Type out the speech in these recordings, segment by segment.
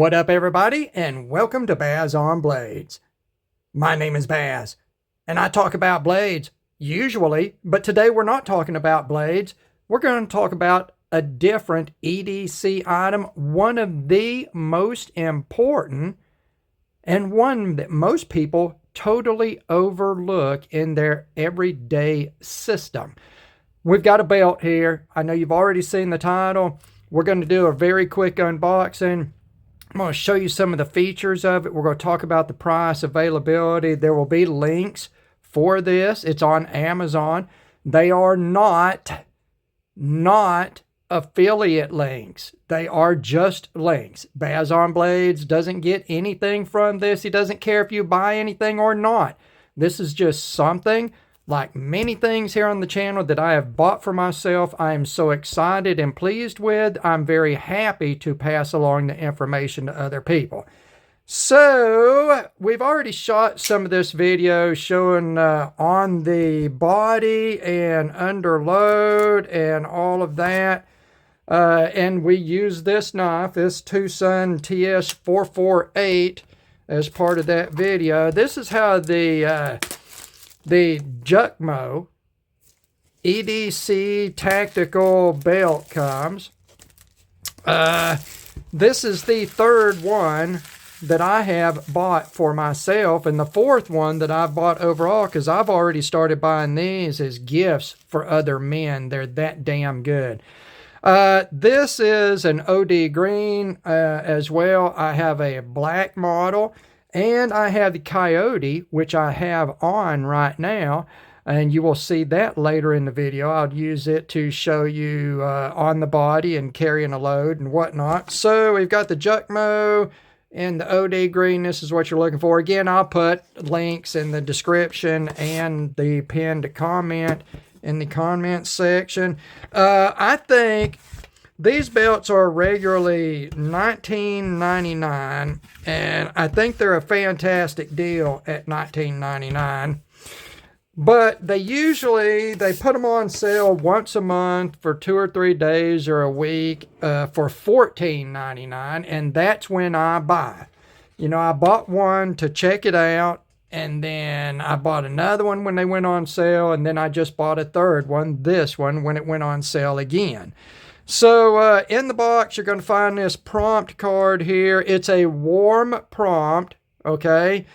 What up, everybody, and welcome to Baz on Blades. My name is Baz, and I talk about blades, usually, but today we're not talking about blades. We're going to talk about a different EDC item, one of the most important, and one that most people totally overlook in their everyday system. We've got a belt here. I know you've already seen the title. We're going to do a very quick unboxing. I'm going to show you some of the features of it. We're going to talk about the price, availability. There will be links for this. It's on Amazon. They are not affiliate links. They are just links. Baz on Blades doesn't get anything from this. He doesn't care if you buy anything or not. This is just something, like many things here on the channel, that I have bought for myself. I am so excited and pleased with. I'm very happy to pass along the information to other people. So we've already shot some of this video showing on the body and under load and all of that. And we use this knife, this Tucson TS448, as part of that video. This is how the Jukmo EDC tactical belt comes. This is the third one that I have bought for myself, and the fourth one that I've bought overall, because I've already started buying these as gifts for other men. They're that damn good. This is an OD green as well. I have a black model. And I have the Coyote, which I have on right now, and you will see that later in the video. I'll use it to show you on the body and carrying a load and whatnot. So we've got the Jukmo and the OD green. This is what you're looking for. Again, I'll put links in the description and the pinned comment in the comment section. I think these belts are regularly $19.99, and I think they're a fantastic deal at $19.99. But they put them on sale once a month for 2 or 3 days or a week for $14.99, and that's when I buy. You know, I bought one to check it out, and then I bought another one when they went on sale, and then I just bought a third one, this one, when it went on sale again. So in the box, you're going to find this prompt card here. It's a warm prompt, okay?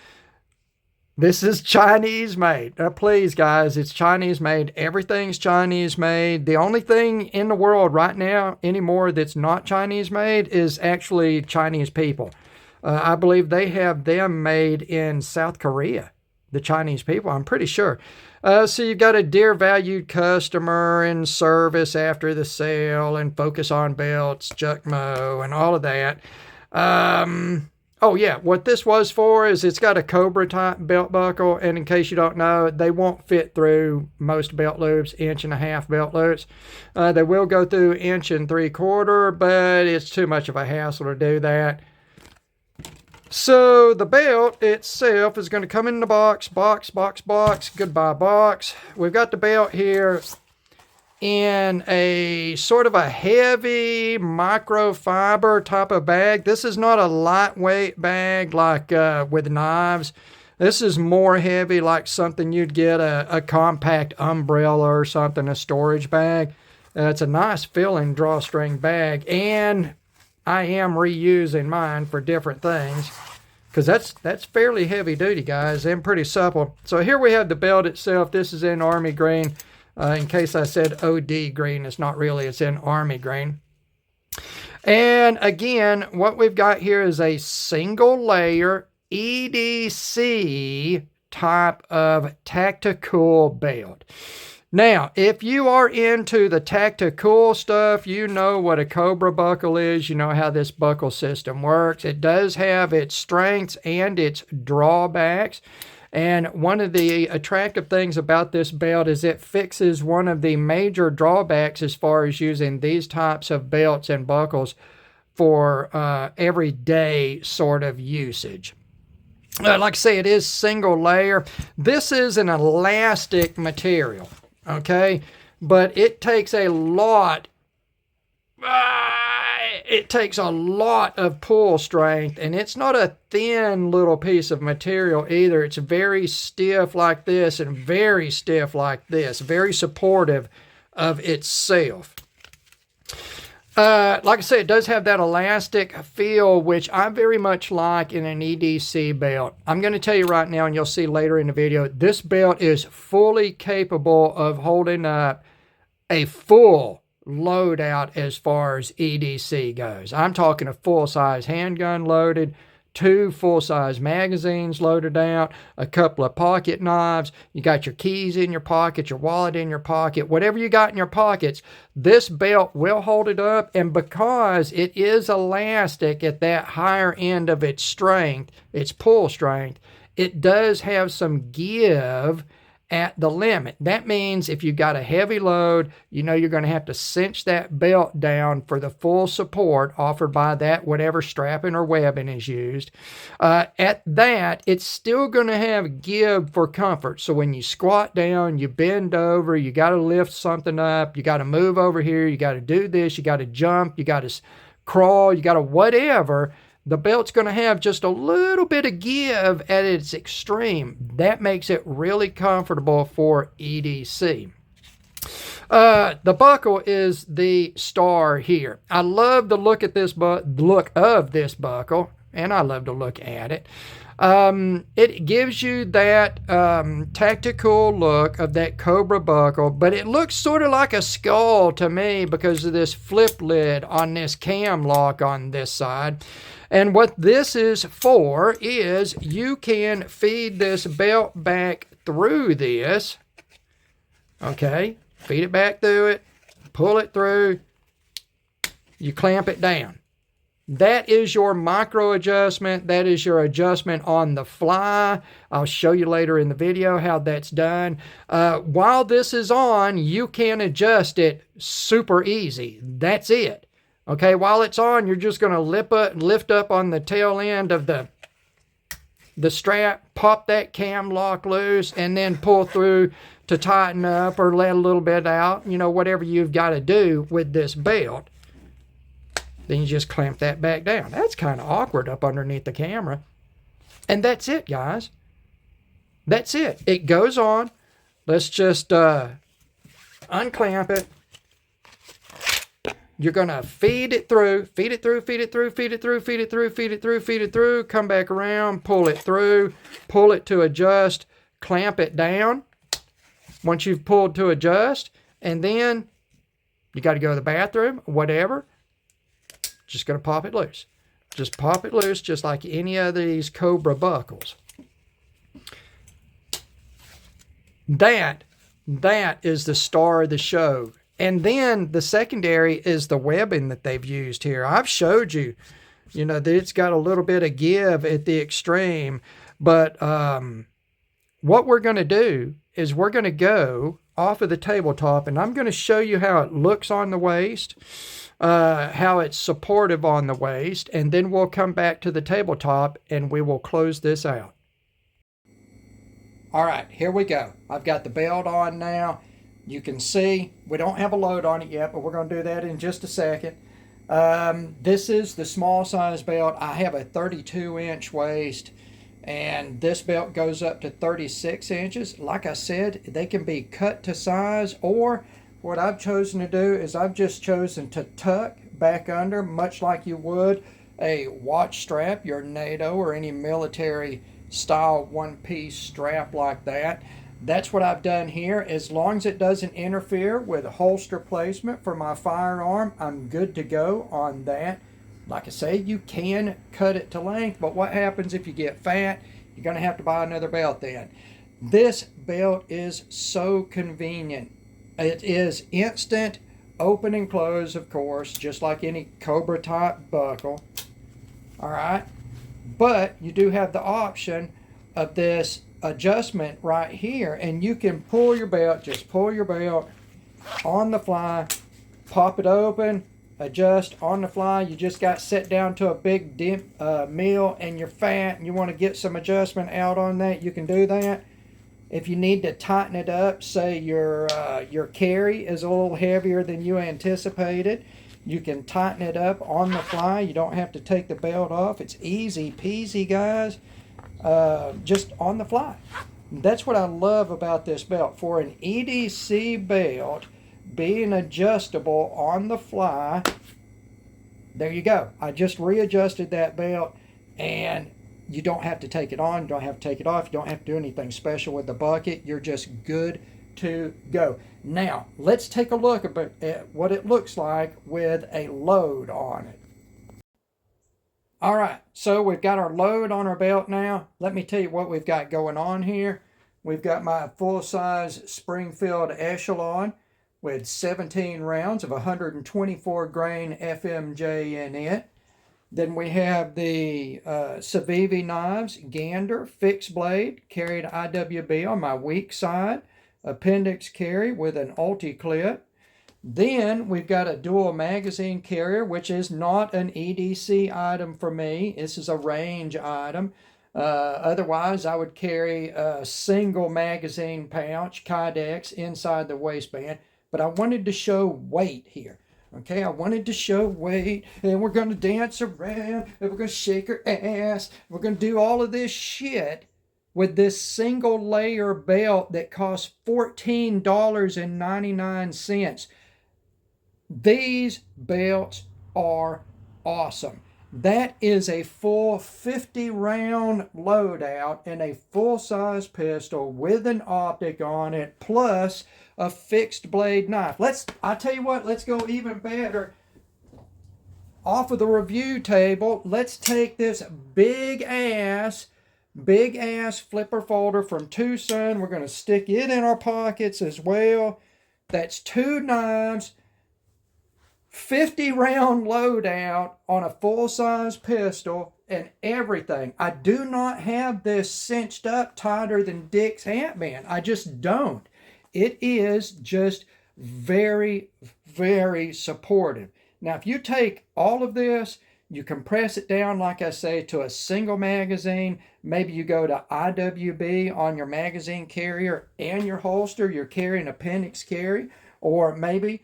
This is Chinese made. Please, guys, it's Chinese made. Everything's Chinese made. The only thing in the world right now anymore that's not Chinese made is actually Chinese people. I believe they have them made in South Korea, the Chinese people, I'm pretty sure. So you've got a dear valued customer and service after the sale and focus on belts, Jukmo, and all of that. Oh yeah, what this was for is it's got a Cobra type belt buckle, and in case you don't know, they won't fit through most belt loops, 1.5" belt loops. They will go through 1 3/4, but it's too much of a hassle to do that. So the belt itself is going to come in the box, goodbye box. We've got the belt here in a sort of a heavy microfiber type of bag. This is not a lightweight bag like with knives. This is more heavy, like something you'd get a compact umbrella or something, a storage bag. It's a nice filling drawstring bag, and I am reusing mine for different things because that's fairly heavy duty, guys, and pretty supple. So here we have the belt itself. This is in army green. In case I said OD green, it's not really. It's in army green. And again, what we've got here is a single layer EDC type of tacti-cool belt. Now, if you are into the tacti-cool stuff, you know what a Cobra buckle is. You know how this buckle system works. It does have its strengths and its drawbacks. And one of the attractive things about this belt is it fixes one of the major drawbacks as far as using these types of belts and buckles for everyday sort of usage. Like I say, it is single layer. This is an elastic material. Okay, but it takes a lot it takes a lot of pull strength, and it's not a thin little piece of material either. It's very stiff like this and very stiff like this, very supportive of itself. Like I said, it does have that elastic feel, which I very much like in an EDC belt. I'm going to tell you right now, and you'll see later in the video, this belt is fully capable of holding up a full loadout as far as EDC goes. I'm talking a full-size handgun loaded, 2 full-size magazines loaded out, a couple of pocket knives, you got your keys in your pocket, your wallet in your pocket, whatever you got in your pockets, this belt will hold it up. And because it is elastic at that higher end of its strength, its pull strength, it does have some give at the limit. That means if you got a heavy load, you know you're going to have to cinch that belt down for the full support offered by that whatever strapping or webbing is used. At that, it's still going to have give for comfort. So when you squat down, you bend over, you got to lift something up, you got to move over here, you got to do this, you got to jump, you got to crawl, you got to whatever, the belt's going to have just a little bit of give at its extreme. That makes it really comfortable for EDC. The buckle is the star here. I love the look of this buckle, and I love to look at it. It gives you that tacti-cool look of that Cobra buckle, but it looks sort of like a skull to me because of this flip lid on this cam lock on this side. And what this is for is you can feed this belt back through this. Okay, feed it back through it, pull it through, you clamp it down. That is your micro adjustment. That is your adjustment on the fly. I'll show you later in the video how that's done. While this is on, you can adjust it super easy. That's it. Okay, while it's on, you're just going to lift up on the tail end of the strap, pop that cam lock loose, and then pull through to tighten up or let a little bit out. You know, whatever you've got to do with this belt. Then you just clamp that back down. That's kind of awkward up underneath the camera. And that's it, guys. That's it. It goes on. Let's just unclamp it. You're going to feed it through, feed it through, feed it through, feed it through, feed it through, feed it through, feed it through, come back around, pull it through, pull it to adjust, clamp it down once you've pulled to adjust, and then you got to go to the bathroom, whatever, just going to pop it loose. Just pop it loose just like any of these Cobra buckles. That is the star of the show. And then the secondary is the webbing that they've used here. I've showed you, that it's got a little bit of give at the extreme. But what we're going to do is we're going to go off of the tabletop, and I'm going to show you how it looks on the waist, how it's supportive on the waist, and then we'll come back to the tabletop and we will close this out. All right, here we go. I've got the belt on now. You can see we don't have a load on it yet, but we're going to do that in just a second. This is the small size belt. I have a 32-inch waist, and this belt goes up to 36 inches. Like I said, they can be cut to size, or what I've chosen to do is I've just chosen to tuck back under, much like you would a watch strap, your NATO or any military style one-piece strap like that. That's what I've done here. As long as it doesn't interfere with holster placement for my firearm, I'm good to go on that. Like I say, you can cut it to length, but what happens if you get fat? You're going to have to buy another belt then. This belt is so convenient. It is instant open and close, of course, just like any Cobra type buckle. All right. But you do have the option of this adjustment right here, and you can pull your belt, just pull your belt on the fly, pop it open, adjust on the fly. You just got set down to a big meal and you're fat and you want to get some adjustment out on that, you can do that. If you need to tighten it up, say your carry is a little heavier than you anticipated, You can tighten it up on the fly. You don't have to take the belt off. It's easy peasy, guys, just on the fly. That's what I love about this belt. For an EDC belt, being adjustable on the fly, there you go. I just readjusted that belt, and you don't have to take it on, you don't have to take it off, you don't have to do anything special with the bucket. You're just good to go. Now, let's take a look at what it looks like with a load on it. All right, so we've got our load on our belt now. Let me tell you what we've got going on here. We've got my full-size Springfield Echelon with 17 rounds of 124 grain FMJ in it. Then we have the Civivi knives, Gander, fixed blade, carried IWB on my weak side, appendix carry with an ulti-clip. Then we've got a dual magazine carrier, which is not an EDC item for me. This is a range item. Otherwise, I would carry a single magazine pouch, Kydex, inside the waistband. But I wanted to show weight here. Okay, I wanted to show weight, and we're going to dance around, and we're going to shake her ass. We're going to do all of this shit with this single layer belt that costs $14.99. These belts are awesome. That is a full 50 round loadout and a full-size pistol with an optic on it, plus a fixed blade knife. I tell you what, let's go even better. Off of the review table, let's take this big ass flipper folder from Tucson. We're going to stick it in our pockets as well. That's 2 knives, 50 round loadout on a full-size pistol and everything. I do not have this cinched up tighter than Dick's Hatband. I just don't. It is just very, very supportive. Now, if you take all of this, you compress it down, like I say, to a single magazine. Maybe you go to IWB on your magazine carrier and your holster. You're carrying appendix carry. Or maybe,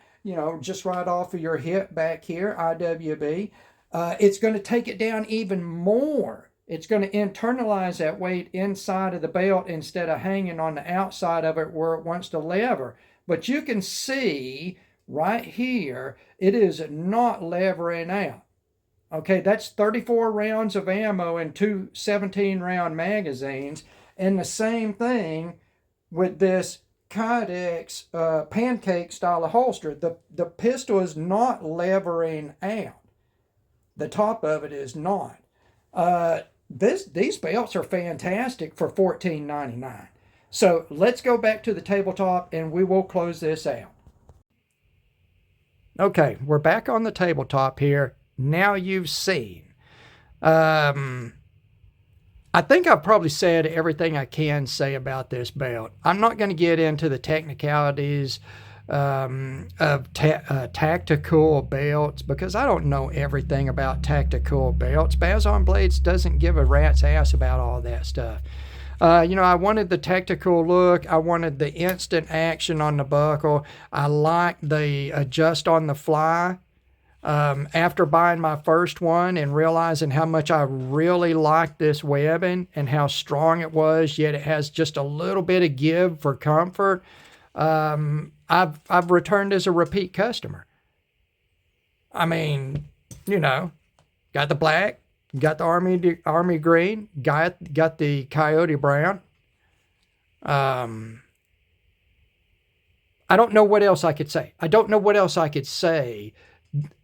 just right off of your hip back here, IWB. It's going to take it down even more. It's going to internalize that weight inside of the belt instead of hanging on the outside of it where it wants to lever. But you can see right here, it is not levering out. Okay, that's 34 rounds of ammo in 2 17-round magazines. And the same thing with this Kydex pancake style of holster. The pistol is not levering out. The top of it is not. These belts are fantastic for $14.99. So let's go back to the tabletop and we will close this out. Okay, we're back on the tabletop here. Now you've seen. I think I've probably said everything I can say about this belt. I'm not going to get into the technicalities of tacti-cool belts because I don't know everything about tacti-cool belts. Bazon Blades doesn't give a rat's ass about all that stuff. I wanted the tacti-cool look. I wanted the instant action on the buckle. I liked the adjust on the fly. After buying my first one and realizing how much I really liked this webbing and how strong it was, yet it has just a little bit of give for comfort, I've returned as a repeat customer. I mean, got the black, got the army green, got the coyote brown. I don't know what else I could say.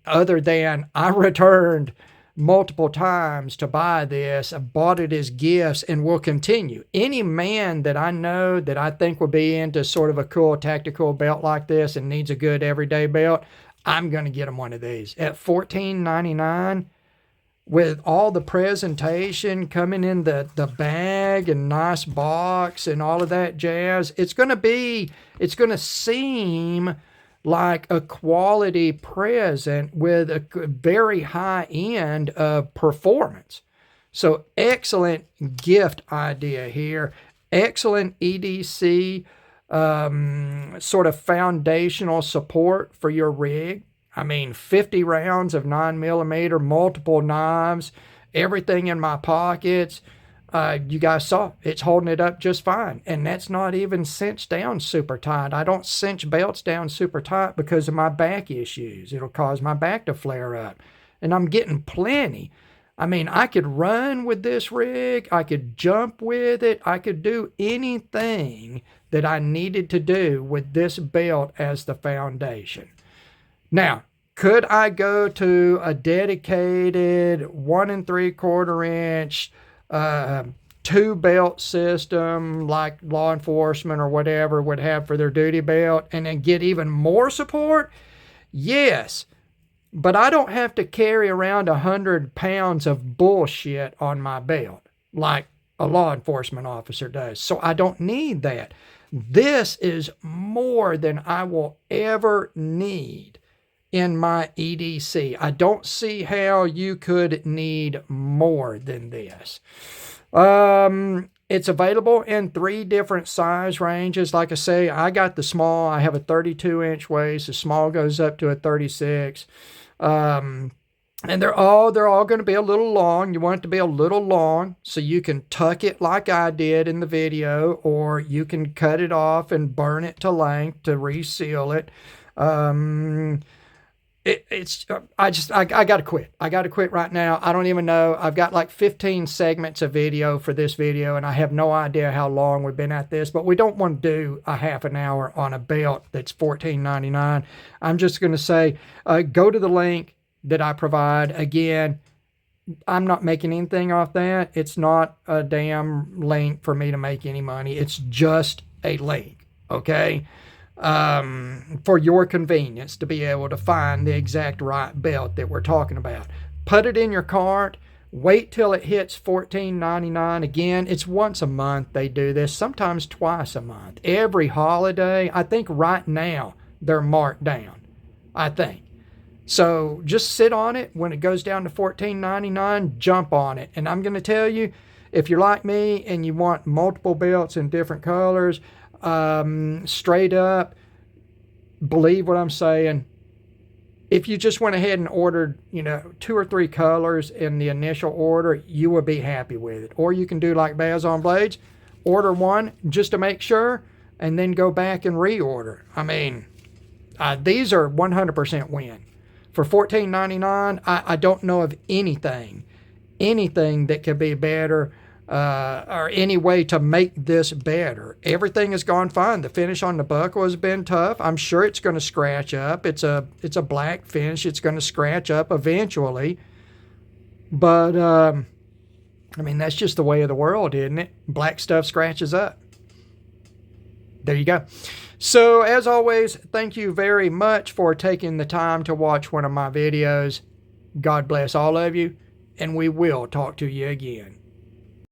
Other than I returned multiple times to buy this. I bought it as gifts and will continue. Any man that I know that I think would be into sort of a cool tactical belt like this and needs a good everyday belt, I'm going to get him one of these. At $14.99, with all the presentation coming in the bag and nice box and all of that jazz, it's going to seem like a quality present with a very high end of performance. So excellent gift idea here. Excellent EDC sort of foundational support for your rig. I mean, 50 rounds of 9mm, multiple knives, everything in my pockets. You guys saw it's holding it up just fine. And that's not even cinched down super tight. I don't cinch belts down super tight because of my back issues. It'll cause my back to flare up. And I'm getting plenty. I mean, I could run with this rig. I could jump with it. I could do anything that I needed to do with this belt as the foundation. Now, could I go to a dedicated 1 3/4 inch 2-belt system like law enforcement or whatever would have for their duty belt and then get even more support? Yes. But I don't have to carry around 100 pounds of bullshit on my belt like a law enforcement officer does. So I don't need that. This is more than I will ever need in my EDC. I don't see how you could need more than this. It's available in 3 different size ranges. Like I say, I got the small. I have a 32-inch waist. The small goes up to a 36. And they're all going to be a little long. You want it to be a little long so you can tuck it like I did in the video, or you can cut it off and burn it to length to reseal it. I gotta quit. I gotta quit right now. I don't even know. I've got like 15 segments of video for this video, and I have no idea how long we've been at this, but we don't want to do a half an hour on a belt that's $14.99. I'm just going to say, go to the link that I provide. Again, I'm not making anything off that. It's not a damn link for me to make any money. It's just a link, okay? For your convenience to be able to find the exact right belt that we're talking about. Put it in your cart. Wait till it hits $14.99. Again, it's once a month they do this, sometimes twice a month. Every holiday, I think right now they're marked down, I think. So just sit on it. When it goes down to $14.99, jump on it. And I'm going to tell you, if you're like me and you want multiple belts in different colors, straight up, believe what I'm saying. If you just went ahead and ordered, 2 or 3 colors in the initial order, you will be happy with it. Or you can do like Baz on Blades, order one just to make sure, and then go back and reorder. I mean, these are 100% win. For $14.99, I don't know of anything that could be better, or any way to make this better. Everything has gone fine. The finish on the buckle has been tough. I'm sure it's going to scratch up. It's a black finish. It's going to scratch up eventually. But, that's just the way of the world, isn't it? Black stuff scratches up. There you go. So, as always, thank you very much for taking the time to watch one of my videos. God bless all of you, and we will talk to you again.